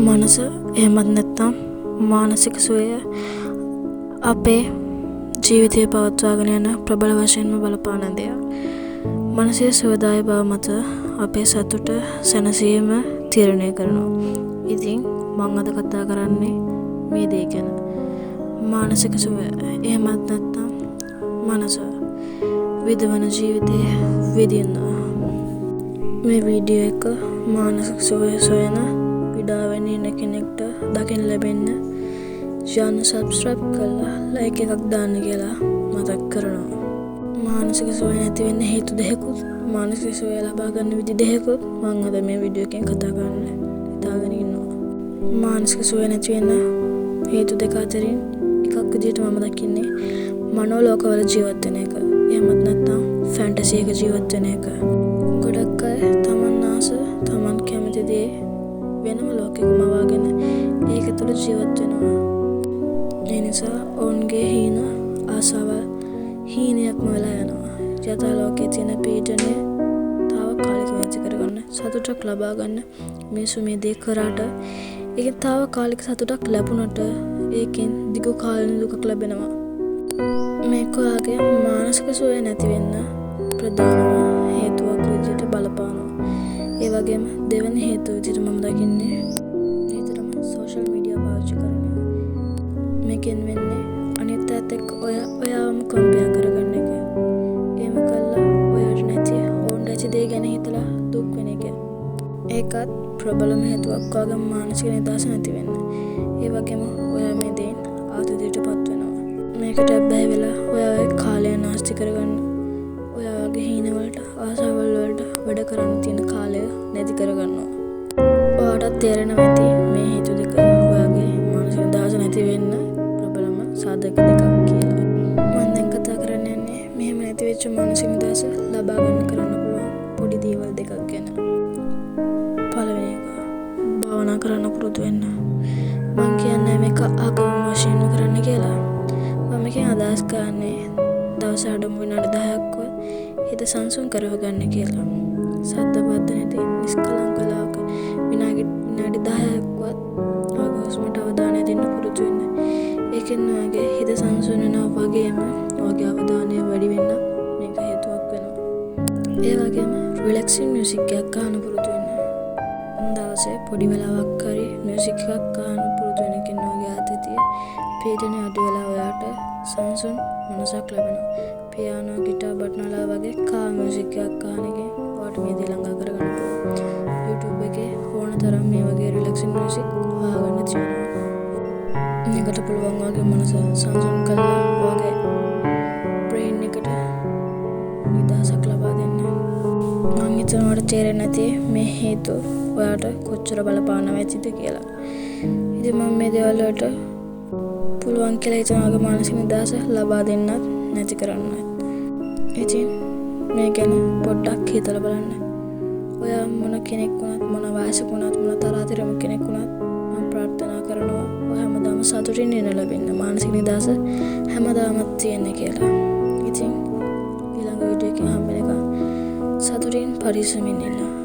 මනස එහෙමත් නැත්නම් මානසික සුවය අපේ ජීවිතය පවත්වාගෙන යන ප්‍රබල වශයෙන්ම බලපාන දෙයක්. මනසේ සුවදායී බව මත අපේ සතුට සැනසීම තීරණය කරනවා. ඉතින් මම අද කතා කරන්නේ මේ දේ ගැන. මානසික සුවය එහෙමත් නැත්නම් මනස විඳවන ජීවිතය විඳින්න. මේ වීඩියෝ එක මානසික සුවය සොයන විඩාවෙන් ඉන්න කෙනෙක්ට දකින්න ලැබෙන්න channel subscribe කරලා like එකක් දාන්න කියලා මතක් කරනවා. මානසික සුවය නැති වෙන්න හේතු දෙකකුත් මානසික සුවය ලබා ගන්න විදි දෙකකුත් මම අද මේ වීඩියෝ එකෙන් කතා කරන්න හිතාගෙන ඉන්නවා. මානසික සුවය නැති වෙන්න හේතු දෙක අතරින් එකක් විදිහට මම දකින්නේ මනෝලෝකවල ජීවත් වෙන එක. එහෙමත් නැත්නම් ෆැන්ටසි එක ජීවත් වෙන එක. ගොඩක් අය තමන් ආස තමන් කැමති දේ වෙනම ලෝකෙකම වගෙන ඒක තුළ ජීවත් වෙනවා. ඒ නිසා ඔවුන්ගේ හීන ආසාවල් හීනයක්ම වෙලා යනවා. යථා ලෝකයේ තියෙන පීඩනය තාවකාලිකව ඇති කරගන්න සතුටක් ලබා ගන්න මිනිස්සු මේ දේ කරාට ඒකෙන් තාවකාලික සතුටක් ලැබුණට ඒකෙන් දිගු කාලින දුකක් ලැබෙනවා. මේක ඔයාගේ මානසික සුවය නැති වෙන්න ප්‍රධානම හේතුවක් විදිහට බලපානවා. ඒ වගේම දෙවෙනි හේතුව විදිහට මම දකින්නේ නිතරම සෝෂල් මීඩියා පාවිච්චි කරන එක. මේකෙන් වෙන්නේ අනිත් අයත් එක්ක ඔයාවම කම්පෙයාර් කරගන්න එක. එහෙම කළා ඔයාට නැති ඕන් නැති දේ ගැන හිතලා දුක් වෙන එක. ඒකත් ප්‍රබලම හේතුවක් ඔයාගේ මානසික නිදහස නැති වෙන්න. ඒ වගේම ඔයා මේ දේෙන් ආතතියටපත් වෙනවා. මේකට බැහැ වෙලා ඔයාගේ කාලය නාස්ති කරගන්න. ඔයාගේ හීන වලට ආසාවල් වලට වැඩ කරන්න තියෙන කාලය නැති කරගන්නවා. ඔයාට තේරෙනවා ඇති මේ හේතු දෙක ඔයාගේ මානසික නිදහස නැති වෙන්න ප්‍රබලම සාධක දෙකක් කියලා. මම දැන් කතා කරන්න යන්නේ මෙහෙම නැති වෙච්ච මානසික නිදහස ලබා ගන්න කරන්න පුළුවන් පොඩි දේවල් දෙකක් ගැන. පළවෙනි එක භාවනා කරන්න පුරුදු වෙන්න. මම කියන්නේ මේක ආගම වශයෙන් කරන්න කියලා. මම මේකෙන් අදහස් කරන්නේ දවස් අඩුම විනාඩි 10ක්වත් හිත සංසුන් කරවගන්න කියලා. සද්ද බද්ද නැති නිස්කලංක ලාක විනාඩි 10ක්වත් ඔයගේ හුස්මට අවධානය දෙන්න පුරුදු වෙන්න. ඒකෙන් ඔයගේ හිත සංසුන් වෙනවා වගේම ඔයගේ අවධානය වැඩි වෙන්න මේක හේතුවක් වෙනවා. ඒ වගේම රිලැක්සින් මියුසික් එකක් අහන්න පුරුදු වෙන්න. දවසේ පොඩි වෙලාවක් හරි මියුසික් එකක් අහන්න පුරුදු වෙන කෙනෙක් ඔයගේ ආතතිය පීඩනය අඩු වෙලා ඔයාට සංසුන් මනසක් ලැබෙනවා. පියානෝ ගිටාර් බටනලා වගේ කා මියුසික් එකක් අහන එකෙන් ඔයාට මේ දේ ළඟා කරගන්න පුළුවන්. YouTube එකේ ඕන තරම් මේ වගේ රිලැක්සින් මියුසික් අහගන්න තියෙනවා. මේකට පුළුවන් වගේ මනස සංසුන් කරලා ඔයාගේ බ්‍රේන් එකට නිදහසක් ලබා දෙන්න. මම හිතනවා තේරෙන්නේ නැති මේ හේතු ඔයාට කොච්චර බලපානව ඇතිද කියලා. ඉතින් මම මේ දේවල් වලට පුළුවන් කියලා හිතනවාගේ මානසික නිදහස ලබා දෙන්නත් නැති කරන්නත්. ඉතින් මේ ගැන පොඩ්ඩක් හිතලා බලන්න. ඔයා මොන කෙනෙක් වුණත් මොන වයසක වුණත් මොන තරහතරම කෙනෙක් වුණත් මම ප්‍රාර්ථනා කරනවා ඔයා හැමදාම සතුටින් ඉන්න ලැබෙන්න මානසික නිදහස හැමදාම තියෙන්න කියලා. ඉතින් ඊළඟ වීඩියෝ එකෙන් හම්බෙනකම් සතුටින් පරිස්සමින් ඉන්න.